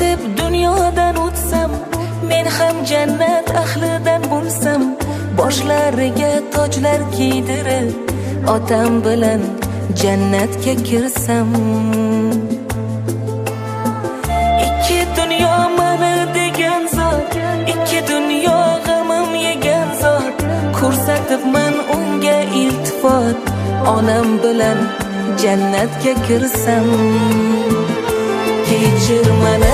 ketib dunyodan o'tsam, men ham jannat ahlidan bo'lsam, boshlariga tojlar kiydirib otam bilan jannatga kirsam. Ikki dunyo meni degan zot, ikki dunyo g'amim yegan zot, ko'rsatibman unga iltifot, onam bilan jannatga kirsam. Kechir meni